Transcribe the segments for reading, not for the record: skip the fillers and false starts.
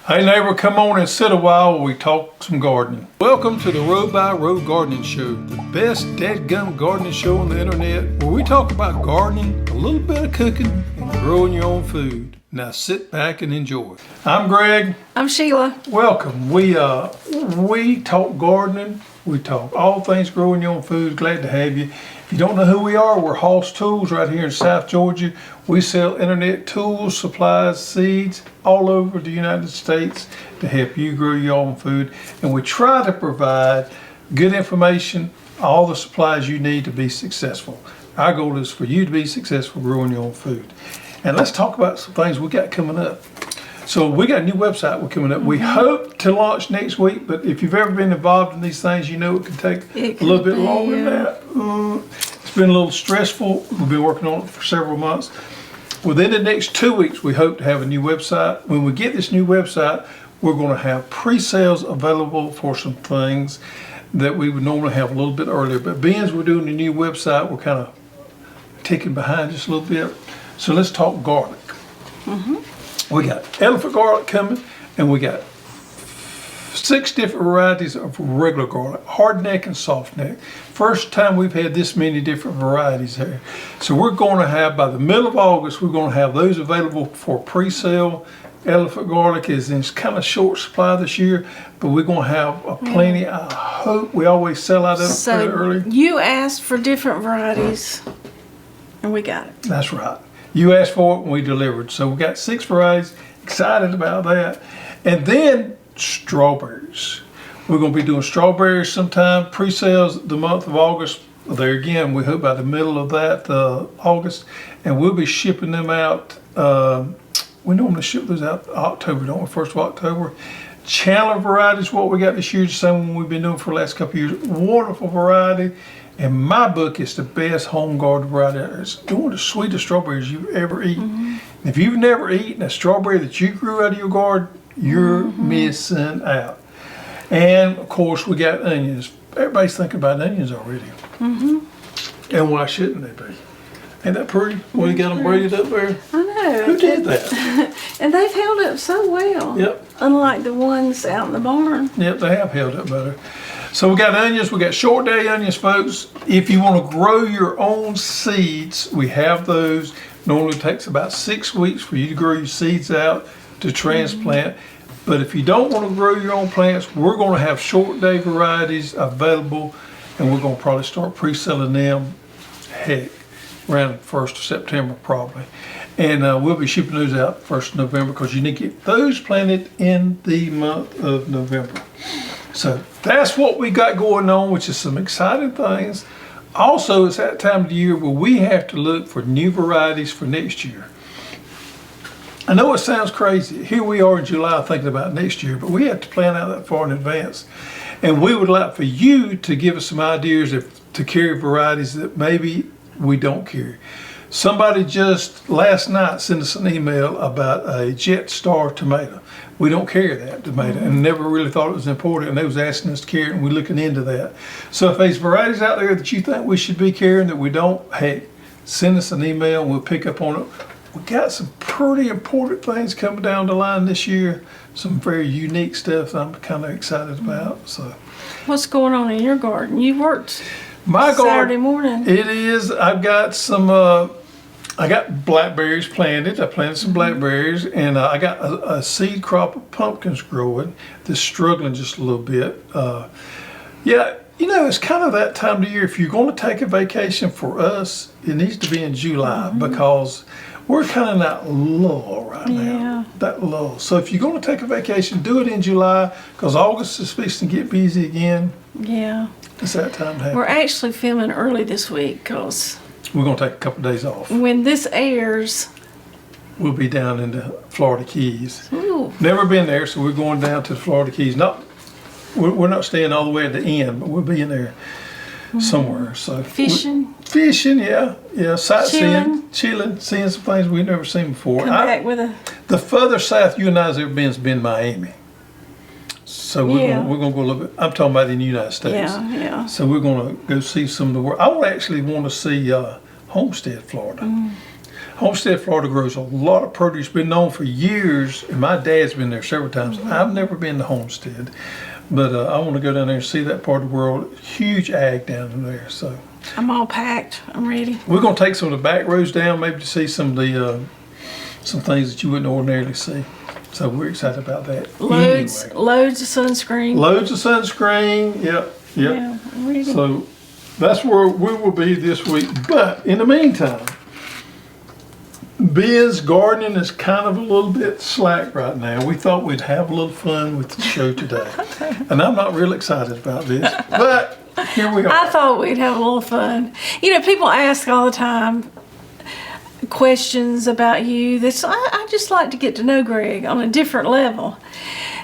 Hey neighbor, come on and sit a while while we talk some gardening. Welcome to the Row by Row Gardening Show, the best dadgum gardening show on the internet, where we talk about gardening, a little bit of cooking, and growing your own food. Now sit back and enjoy. I'm Greg. I'm Sheila. Welcome. We talk gardening. We talk all things growing your own food. Glad to have you. If you don't know who we are, we're Hosstools right here in South Georgia. We sell internet tools, supplies, seeds all over the United States to help you grow your own food. And we try to provide good information, all the supplies you need to be successful. Our goal is for you to be successful growing your own food. And let's talk about some things we got coming up. So we got a new website we're coming up. We hope to launch next week, but if you've ever been involved in these things, you know it can take a little bit longer than that. It's been a little stressful. We've been working on it for several months. Within the next 2 weeks, we hope to have a new website. When we get this new website, we're going to have pre-sales available for some things that we would normally have a little bit earlier. But being as we're doing a new website, we're kind of ticking behind just a little bit. So let's talk garlic. We got elephant garlic coming, and we got 6 different varieties of regular garlic, hard neck and soft neck. First time we've had this many different varieties here. So we're going to have, by the middle of August, we're going to have those available for pre-sale. Elephant garlic is in kind of short supply this year, but we're going to have plenty. I hope we always sell out of it pretty early. You asked for different varieties, and we got it. That's right. You asked for it and we delivered. So we got 6 varieties, excited about that. And then strawberries. We're going to be doing strawberries sometime, pre-sales the month of August. There again, we hope by the middle of that August. And we'll be shipping them out. We normally ship those out October, don't we? 1st of October. Chandler variety is what we got this year, the same one we've been doing for the last couple of years. Wonderful variety. In my book, it's the best home garden variety. It's one of the sweetest strawberries you've ever eaten. If you've never eaten a strawberry that you grew out of your garden, you're missing out. And of course, we got onions. Everybody's thinking about onions already. And why shouldn't they be? Ain't that pretty? Well, you got them braided up there? I know. Who did that? And they've held up so well. Yep. Unlike the ones out in the barn. Yep, they have held up better. So we got onions, we got short day onions, folks. If you want to grow your own seeds, we have those. Normally takes about 6 weeks for you to grow your seeds out to transplant. But if you don't want to grow your own plants, we're going to have short day varieties available, and we're going to probably start pre-selling them, heck, around 1st of September probably. And we'll be shipping those out 1st of November because you need to get those planted in the month of November. So that's what we got going on, which is some exciting things. Also, it's that time of the year where we have to look for new varieties for next year. I know it sounds crazy. Here we are in July thinking about next year, but we have to plan out that far in advance. And we would like for you to give us some ideas to carry varieties that maybe we don't carry. Somebody just last night sent us an email about a Jet Star tomato. We don't carry that tomato and never really thought it was important, and they was asking us to carry it, and we're looking into that. So if there's varieties out there that you think we should be carrying that we don't, hey, send us an email and we'll pick up on it. We got some pretty important things coming down the line this year, some very unique stuff that I'm kind of excited about. So, what's going on in your garden? You worked my Saturday garden, morning. It is. I've got some. I got blackberries planted. I planted some blackberries, and I got a seed crop of pumpkins growing. That's struggling just a little bit. Yeah, you know, it's kind of that time of the year. If you're going to take a vacation for us, it needs to be in July because we're kind of in that lull right now. That lull. So if you're going to take a vacation, do it in July because August is fixing to get busy again. Yeah. It's that time to have. We're actually filming early this week because we're going to take a couple of days off. When this airs, we'll be down in the Florida Keys. Ooh. Never been there, so we're going down to the Florida Keys. We're not staying all the way at the end, but we'll be in there somewhere. So fishing, yeah, sightseeing, chilling, seeing some things we've never seen before. Come back with a. The further south you and I's ever been has been Miami. So we're gonna go a little bit. I'm talking about in the United States. Yeah. So we're gonna go see some of the world. I actually want to see Homestead, Florida. Homestead, Florida grows a lot of produce. Been known for years, and my dad's been there several times. I've never been to Homestead, but I want to go down there and see that part of the world. Huge ag down there. So I'm all packed. I'm ready. we're gonna take some of the back roads down, maybe to see some of the some things that you wouldn't ordinarily see. So we're excited about that. Loads of sunscreen. Loads of sunscreen. Yep. Yeah, I'm ready. So that's where we will be this week. But in the meantime, Ben's gardening is kind of a little bit slack right now. We thought we'd have a little fun with the show today. And I'm not real excited about this, but here we are. I thought we'd have a little fun. You know, people ask all the time questions about you. I just like to get to know Greg on a different level.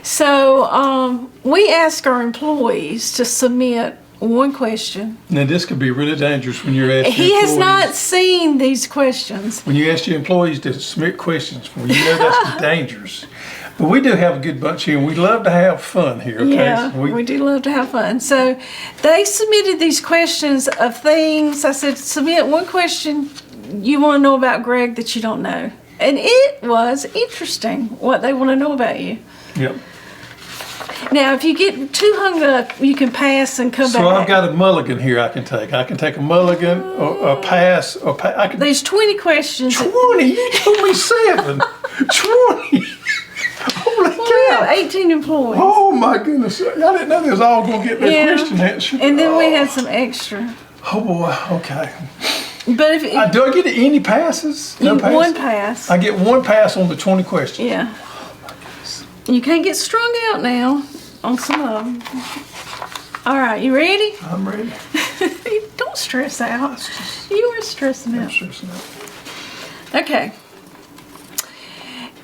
So we ask our employees to submit one question. Now this could be really dangerous when you're asking He has employees- not seen these questions. When you ask your employees to submit questions for you, know that's dangerous. But we do have a good bunch here, and we love to have fun here. Okay? Yeah, So we do love to have fun. So they submitted these questions of things. I said, submit one question you want to know about Greg that you don't know. And it was interesting what they want to know about you. Yep. Now, if you get too hung up, you can pass and come back. So I've got a mulligan here I can take. I can take a mulligan, or a pass, or I can. There's 20 questions. 20? You told me 7. 20. Holy We have cow. 18 employees. Oh my goodness. I didn't know they was all going to get their question answered. And then we had some extra. Oh boy, okay. But if Do I get any passes? No passes? one pass. I get one pass on the 20 questions. Yeah. You can't get strung out now on some of them. All right, you ready? I'm ready. Don't stress out. You are stressing I'm out. stressing out. Okay.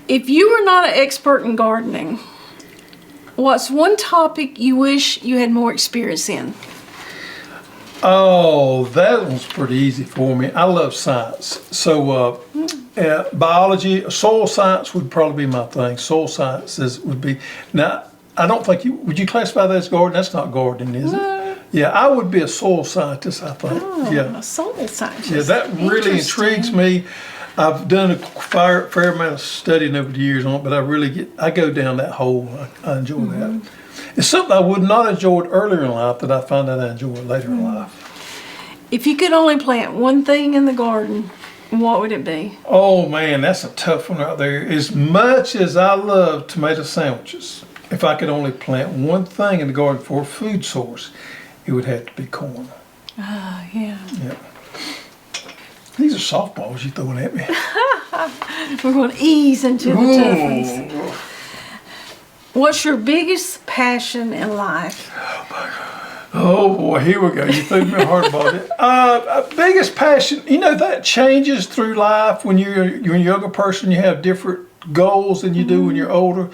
If you were not an expert in gardening, what's one topic you wish you had more experience in? Oh, that one's pretty easy for me. I love science. So biology, soil science would probably be my thing. Soil sciences would be. Now, I don't think would you classify that as gardening? That's not gardening, is it? Yeah, I would be a soil scientist, I think. Oh, Yeah. a soil scientist. Yeah, that really Interesting. intrigues me. I've done a fair amount of studying over the years on it, but I go down that hole. I enjoy that. It's something I would not enjoy earlier in life that I find that I enjoy later in life. If you could only plant one thing in the garden, what would it be? Oh man, that's a tough one right there. As much as I love tomato sandwiches, if I could only plant one thing in the garden for a food source, it would have to be corn. Oh, yeah. Yeah. These are softballs you're throwing at me. We're going to ease into the tough ones. Ooh. What's your biggest passion in life? Oh boy, here we go. You threw me hard about it. Biggest passion, that changes through life. When you're a younger person, you have different goals than you do when you're older.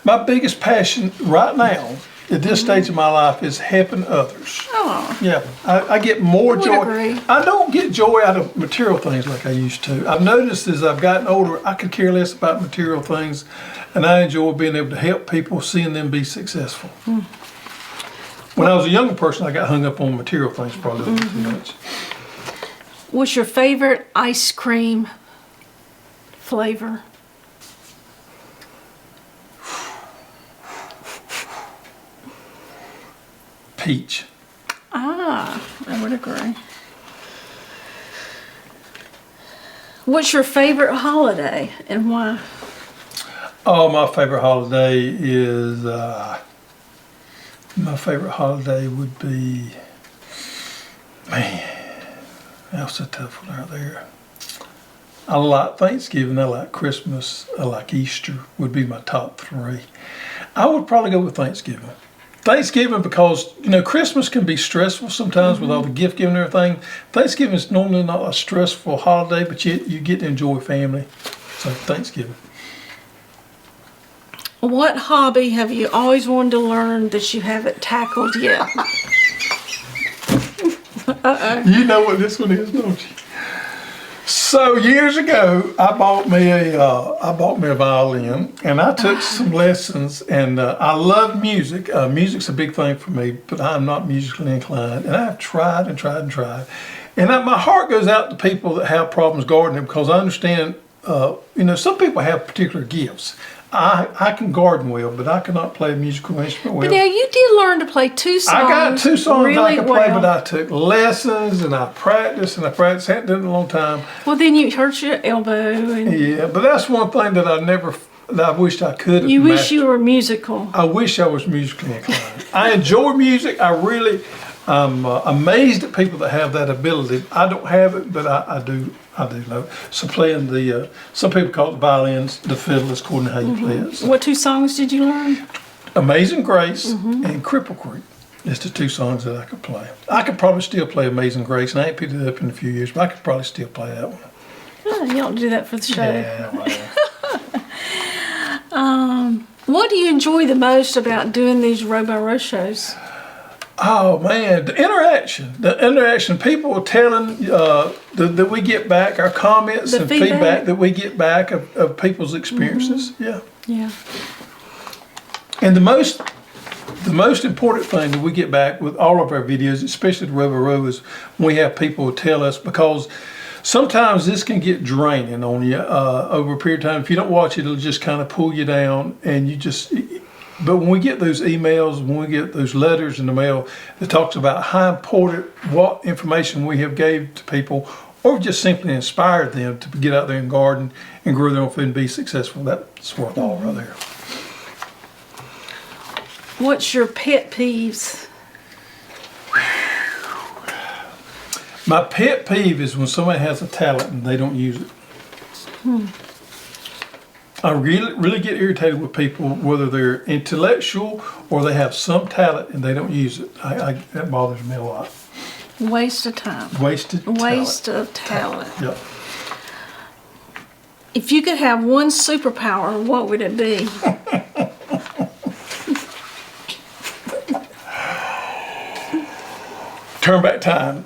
My biggest passion right now, at this stage of my life, is helping others. Oh, Yeah, I get more would joy. agree. I don't get joy out of material things like I used to. I've noticed as I've gotten older, I could care less about material things, and I enjoy being able to help people, seeing them be successful. When I was a younger person, I got hung up on material things probably a little too much. what's your favorite ice cream flavor? Peach. Ah, I would agree. What's your favorite holiday and why? Oh, my favorite holiday is, would be, man, that's a tough one right there. I like Thanksgiving, I like Christmas, I like Easter would be my top 3. I would probably go with Thanksgiving. Thanksgiving because, Christmas can be stressful sometimes with all the gift giving and everything. Thanksgiving is normally not a stressful holiday, but yet you get to enjoy family. So Thanksgiving. What hobby have you always wanted to learn that you haven't tackled yet? You know what this one is, don't you? So years ago, I bought me a violin, and I took some lessons. And I love music. Music's a big thing for me, but I'm not musically inclined. And I've tried and tried and tried. And my heart goes out to people that have problems gardening because I understand, some people have particular gifts. I can garden well, but I cannot play a musical instrument well. But now you did learn to play 2 songs. I got 2 songs really I can play, well. but I took lessons and I practiced. Hadn't done it in a long time. Well, then you hurt your elbow. And Yeah, but that's one thing that I wished I could have you wish mastered. you were musical. I wish I was musically inclined. I enjoy music. I'm amazed at people that have that ability. I don't have it, but I do love it. So playing some people call it the violins, the fiddle is according to how you play it. So What 2 songs did you learn? Amazing Grace and Cripple Creek is the 2 songs that I could play. I could probably still play Amazing Grace, and I ain't picked it up in a few years, but I could probably still play that one. Oh, you ought to do that for the show. Yeah, well. What do you enjoy the most about doing these row-by-row shows? Oh man, the interaction, people telling that we get back, our comments The and feedback. feedback that we get back of people's experiences. Yeah. Yeah. And the most important thing that we get back with all of our videos, especially the row by row, is when we have people tell us, because sometimes this can get draining on you over a period of time. If you don't watch it, it'll just kind of pull you down, and but when we get those emails, when we get those letters in the mail that talks about how important what information we have gave to people, or just simply inspired them to get out there and garden and grow their own food and be successful, that's worth all right there. What's your pet peeves? My pet peeve is when somebody has a talent and they don't use it. I really get irritated with people, whether they're intellectual or they have some talent and they don't use it. That bothers me a lot. Waste of time. Waste of talent. Yep. If you could have one superpower, what would it be? Turn back time.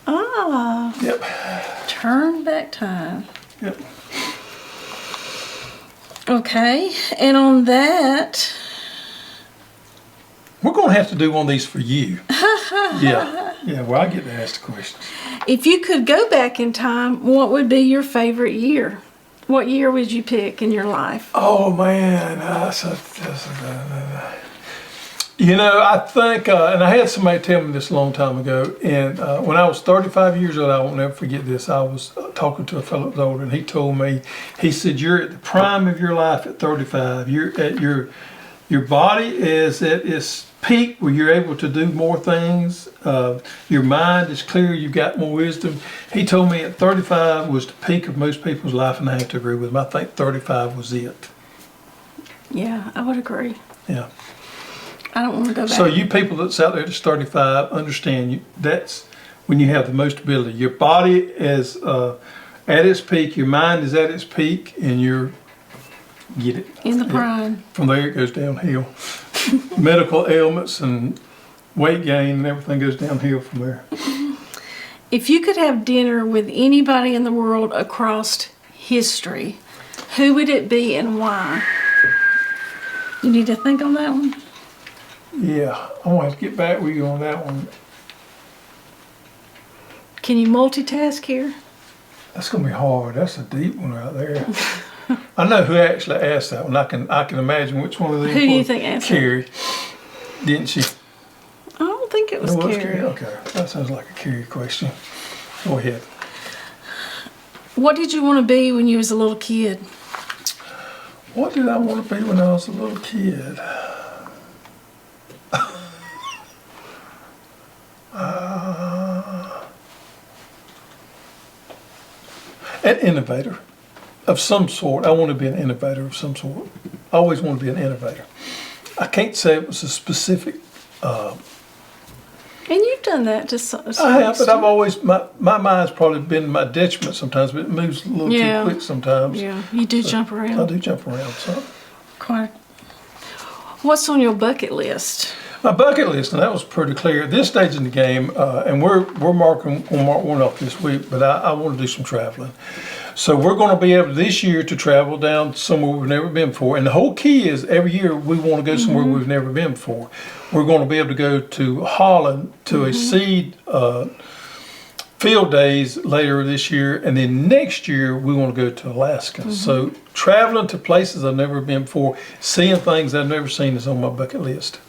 Ah, Yep. turn back time. Yep. Okay, and on that, We're going to have to do one of these for you. Yeah. Well, I get to ask the questions. if you could go back in time, what would be your favorite year? What year would you pick in your life? Oh man, I think, and I had somebody tell me this a long time ago, and when I was 35 years old, I won't never forget this. I was talking to a fellow that was older, and he told me, he said, "You're at the prime of your life at 35. You're at your body is at its peak where you're able to do more things. Your mind is clear. You've got more wisdom." He told me at 35 was the peak of most people's life, and I have to agree with him. I think 35 was it. Yeah, I would agree. Yeah. I don't want to go back. So you people that's out there that's 35, understand that's when you have the most ability. Your body is at its peak, your mind is at its peak, and get it. In the Yeah. prime. From there it goes downhill. Medical ailments and weight gain and everything goes downhill from there. If you could have dinner with anybody in the world across history, who would it be and why? You need to think on that one. Yeah, I'm gonna have to get back with you on that one. Can you multitask here? That's gonna be hard. That's a deep one right there. I know who actually asked that one. I can imagine which one of these. Who do you think asked that? Carrie, didn't she? I don't think it was It was Carrie. Okay, that sounds like a Carrie question. Go ahead. What did you want to be when you was a little kid? What did I want to be when I was a little kid? An innovator of some sort. I want to be an innovator of some sort. I always want to be an innovator. I can't say it was a specific. And you've done that to some I have, but I've always my mind's probably been my detriment sometimes, but it moves a little Yeah. too quick sometimes. Yeah, you do jump I around do jump around some. quite. What's on your bucket list? My bucket list, and that was pretty clear at this stage in the game, and we'll mark one off this week, but I want to do some traveling. So we're going to be able this year to travel down somewhere we've never been before. And the whole key is every year we want to go somewhere we've never been before. We're going to be able to go to Holland to a seed field days later this year, and then next year we want to go to Alaska. So traveling to places I've never been before, seeing things I've never seen is on my bucket list.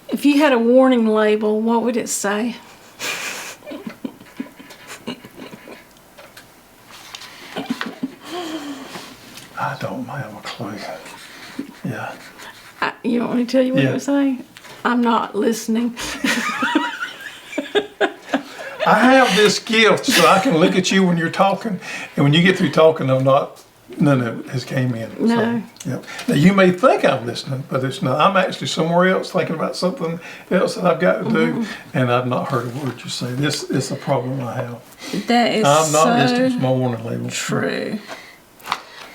If you had a warning label, what would it say? I don't have a clue. Yeah. You want me to tell you what Yeah. it would say? I'm not listening. I have this gift so I can look at you when you're talking, and when you get through talking, none of it has came in. No. So, yeah. Now you may think I'm listening, but it's not. I'm actually somewhere else thinking about something else that I've got to do, and I've not heard a word you say. This is a problem I have. That is I'm not listening so to my warning label. true.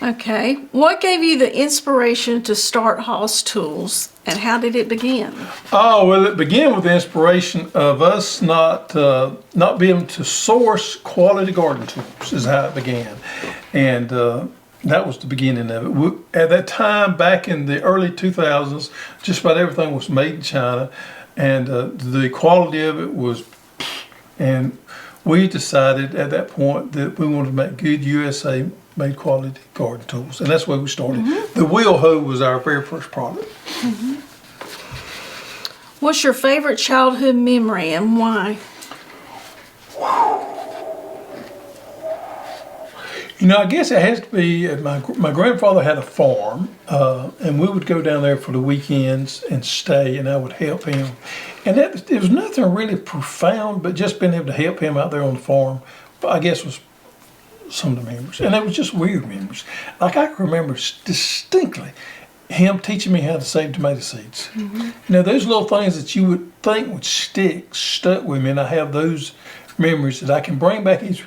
Okay. What gave you the inspiration to start hosstools, and how did it begin? Oh, well, it began with the inspiration of us not being able to source quality garden tools is how it began. And that was the beginning of it. At that time, back in the early 2000s, just about everything was made in China, and the quality of it was, and we decided at that point that we wanted to make good USA made quality garden tools, and that's where we started. The wheel hoe was our very first product. What's your favorite childhood memory and why? You know, I guess it has to be, my grandfather had a farm, and we would go down there for the weekends and stay, and I would help him. And there was nothing really profound, but just being able to help him out there on the farm, I guess was some of the memories. And they were just weird memories. Like I can remember distinctly him teaching me how to save tomato seeds. You know, those little things that you would think would stuck with me, and I have those memories that I can bring back each.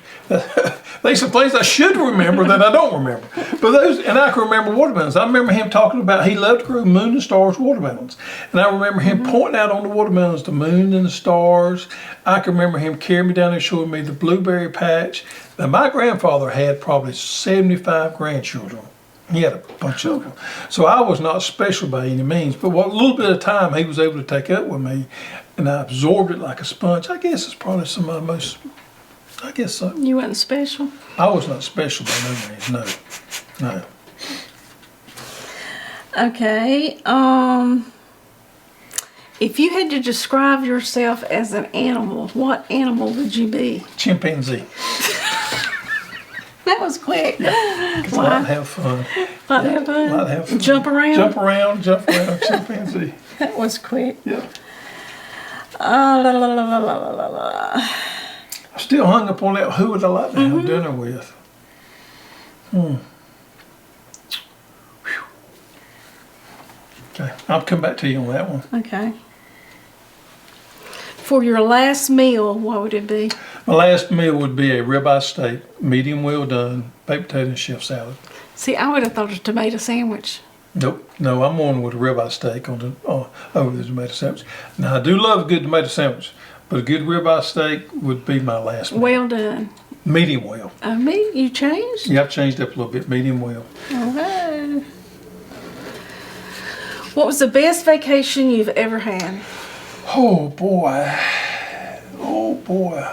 There's some things I should remember that I don't remember. But those, and I can remember watermelons. I remember him talking about he loved to grow moon and stars watermelons. And I remember him pointing out on the watermelons the moon and the stars. I can remember him carrying me down there showing me the blueberry patch. Now my grandfather had probably 75 grandchildren. He had a bunch of them. So I was not special by any means, but what little bit of time he was able to take up with me, and I absorbed it like a sponge. I guess it's probably some of my most, I guess so. You wasn't special? I was not special by no means, no. Okay. If you had to describe yourself as an animal, what animal would you be? Chimpanzee. That was quick. Because I like to have fun. Like to have fun? Like to have fun. Jump around? Jump around, chimpanzee. That was quick. Yeah. La, la, la, la, la, la, la. I'm still hung up on that. Who would I like to have dinner with? Okay, I'll come back to you on that one. Okay. For your last meal, what would it be? My last meal would be a ribeye steak, medium well done, baked potato and chef salad. See, I would have thought a tomato sandwich. Nope, no, I'm on with a ribeye steak on over the tomato sandwich. Now I do love a good tomato sandwich, but a good ribeye steak would be my last meal. Well done. Medium well. Me? You changed? Yeah, I've changed up a little bit. Medium well. Okay. What was the best vacation you've ever had? Oh boy. Oh boy.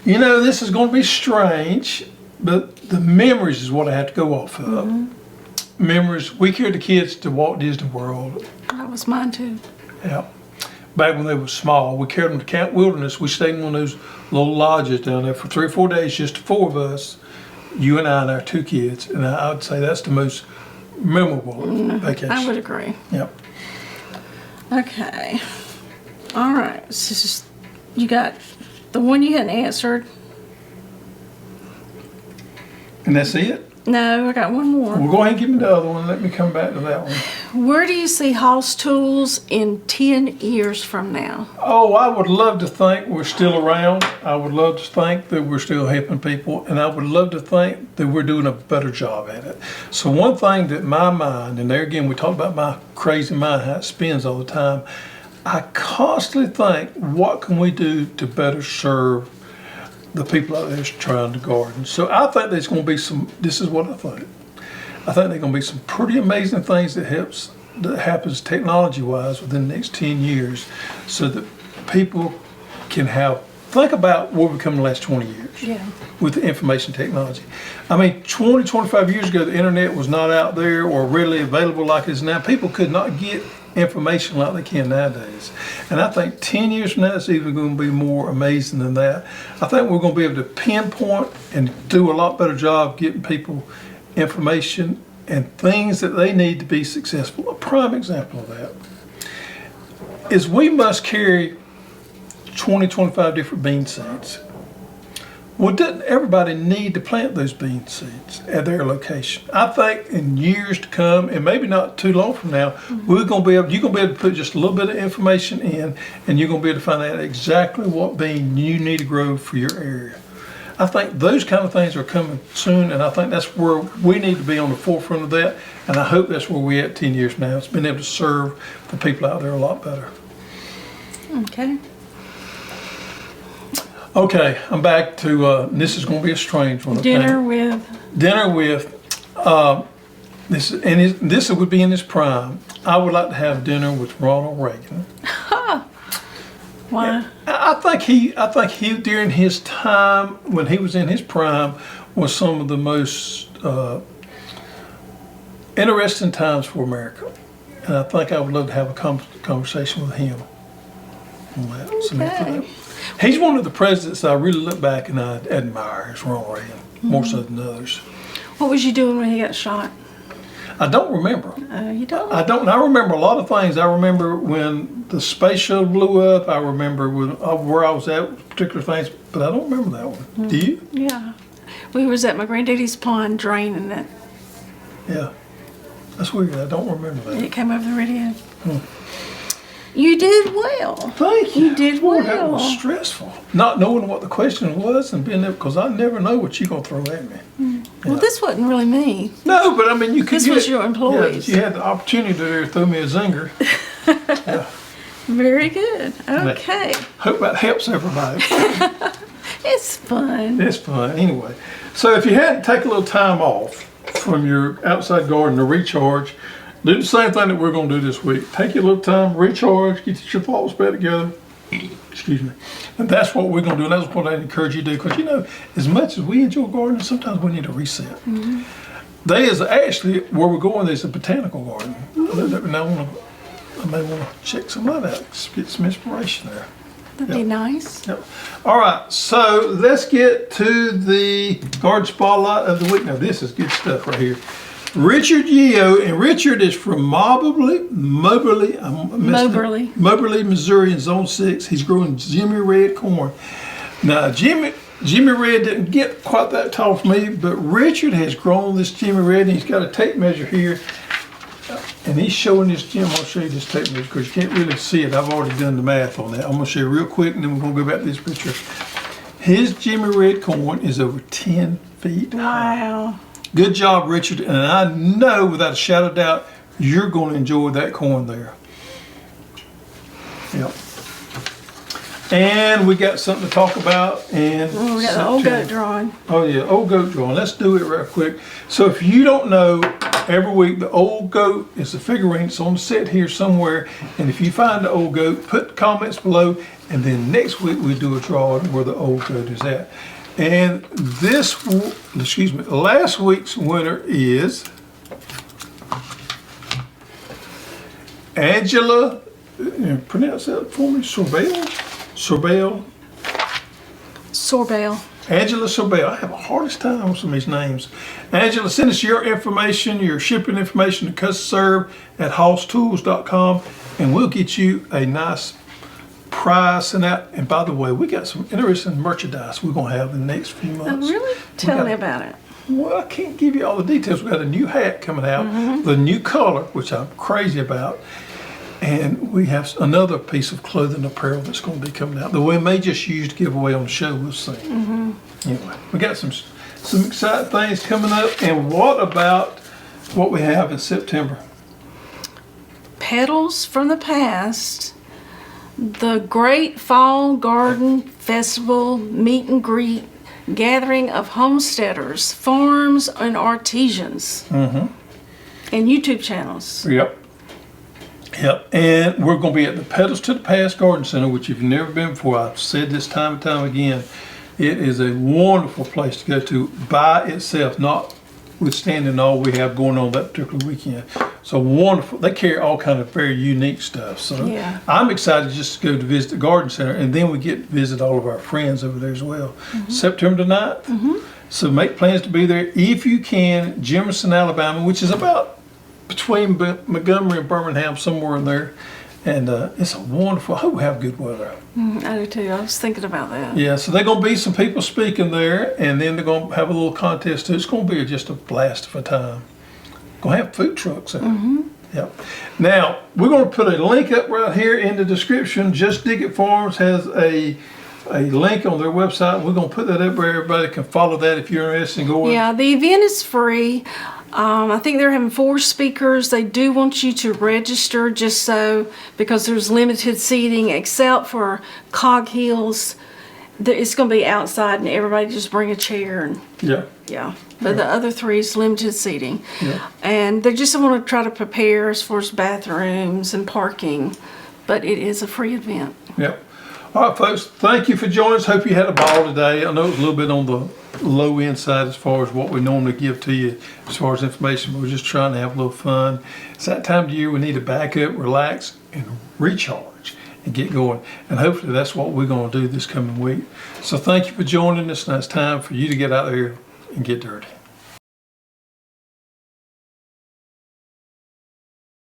You know, this is going to be strange, but the memories is what I have to go off of. Memories. We carried the kids to Walt Disney World. That was mine too. Yeah. Back when they were small, we carried them to Camp Wilderness. We stayed in one of those little lodges down there for 3 or 4 days, just the 4 of us, you and I and our 2 kids. And I would say that's the most memorable vacation. I would agree. Yep. Okay. All right. So you got the one you hadn't answered. And that's it? No, I got one more. Well, go ahead and give me the other one. Let me come back to that one. Where do you see hosstools in 10 years from now? Oh, I would love to think we're still around. I would love to think that we're still helping people. And I would love to think that we're doing a better job at it. So one thing that my mind, and there again, we talk about my crazy mind, how it spins all the time. I constantly think, what can we do to better serve the people out there trying to garden? So I think there's going to be some, this is what I think. I think there's going to be some pretty amazing things that happens technology-wise within the next 10 years so that people can have, think about where we've come in the last 20 years Yeah. with the information technology. I mean, 20, 25 years ago, the internet was not out there or readily available like it is now. People could not get information like they can nowadays. And I think 10 years from now, it's even going to be more amazing than that. I think we're going to be able to pinpoint and do a lot better job getting people information and things that they need to be successful. A prime example of that is we must carry 20, 25 different bean seeds. Well, doesn't everybody need to plant those bean seeds at their location? I think in years to come, and maybe not too long from now, you're going to be able to put just a little bit of information in, and you're going to be able to find out exactly what bean you need to grow for your area. I think those kind of things are coming soon, and I think that's where we need to be on the forefront of that, and I hope that's where we're at 10 years from now. It's been able to serve the people out there a lot better. Okay. Okay, I'm back to, this is going to be a strange one. Okay? Dinner with. This would be in his prime. I would like to have dinner with Ronald Reagan. Why? I think he during his time when he was in his prime was some of the most interesting times for America, and I think I would love to have a conversation with him on that. So Okay. he's one of the presidents I really look back and I admire, is Ronald Reagan, more so than others. What was you doing when he got shot? I don't remember. You don't? I don't. I remember a lot of things. I remember when the space shuttle blew up. I remember where I was at with particular things, but I don't remember that one. Do you? Yeah. We was at my granddaddy's pond draining it. Yeah. That's weird. I don't remember that. It came over the radio. You did well. Thank you. You did Boy, that well. was stressful. Not knowing what the question was and being there, because I never know what you're going to throw at me. Well, this wasn't really me. No, but I mean, you could This was your employees. Yeah, you had the opportunity to throw me a zinger. Yeah. Very good. Okay. Hope that helps everybody. It's fun. It's fun. Anyway, so if you had to take a little time off from your outside garden to recharge, do the same thing that we're going to do this week. Take your little time, recharge, get your thoughts back together. Excuse me. And that's what we're going to do. And that's what I encourage you to do. Because, you know, as much as we enjoy gardening, sometimes we need a reset. There is actually, where we're going, there's a botanical garden. I may want to check some of that out, get some inspiration there. That'd be nice. Yep. All right, so let's get to the garden spotlight of the week. Now, this is good stuff right here. Richard Yeo, and Richard is from Moberly, Missouri in Zone 6. He's growing Jimmy Red corn. Now, Jimmy Red didn't get quite that tall for me, but Richard has grown this Jimmy Red, and he's got a tape measure here. And he's showing this, Jim, I'll show you this tape measure because you can't really see it. I've already done the math on that. I'm going to show you real quick, and then we're going to go back to this picture. His Jimmy Red corn is over 10 feet high. Wow. Good job, Richard. And I know without a shadow of doubt, you're going to enjoy that corn there. Yep. And we got something to talk about. And We got the old goat drawing. Oh yeah, old goat drawing. Let's do it real quick. So if you don't know, every week the old goat is a figurine. It's on the set here somewhere. And if you find the old goat, put comments below. And then next week we do a drawing where the old goat is at. And last week's winner is Angela. Pronounce that for me. Sorbel. Angela Sorbel. I have a hardest time with some of these names. Angela, send us your information, your shipping information to hosstools.com, and we'll get you a nice prize sent out. And by the way, we got some interesting merchandise we're going to have in the next few months. Oh, really? Tell me about it. Well, I can't give you all the details. We got a new hat coming out, the new color, which I'm crazy about. And we have another piece of clothing apparel that's going to be coming out that we may just use to give away on the show. We'll see. Anyway, we got some exciting things coming up. And what about what we have in September? Petals from the Past, the Great Fall Garden Festival Meet and Greet, gathering of homesteaders, farms, and artisans, and YouTube channels. Yep. Yep, and we're going to be at the Petals to the Past Garden Center, which if you've never been before, I've said this time and time again, it is a wonderful place to go to by itself, notwithstanding all we have going on that particular weekend. So wonderful. They carry all kind of very unique stuff. So Yeah. I'm excited just to go to visit the garden center, and then we get to visit all of our friends over there as well. September the 9th. So make plans to be there if you can. Jefferson, Alabama, which is about between Montgomery and Birmingham, somewhere in there. And it's a wonderful, I hope we have good weather. I do too. I was thinking about that. Yeah, so they're going to be some people speaking there, and then they're going to have a little contest too. It's going to be just a blast of a time. Going to have food trucks there. Yep. Now, we're going to put a link up right here in the description. Just Dig It Farms has a link on their website. We're going to put that up where everybody can follow that if you're interested in going. Yeah, the event is free. I think they're having 4 speakers. They do want you to register just so, because there's limited seating except for Cog Hills. It's going to be outside and everybody just bring a chair and Yeah. But the other 3 is limited seating. Yeah. And they just want to try to prepare as far as bathrooms and parking, but it is a free event. Yep. All right, folks, thank you for joining us. Hope you had a ball today. I know it was a little bit on the low end side as far as what we normally give to you as far as information, but we're just trying to have a little fun. It's that time of year we need to back up, relax, and recharge and get going. And hopefully that's what we're going to do this coming week. So thank you for joining us. Now it's time for you to get out there and get dirty.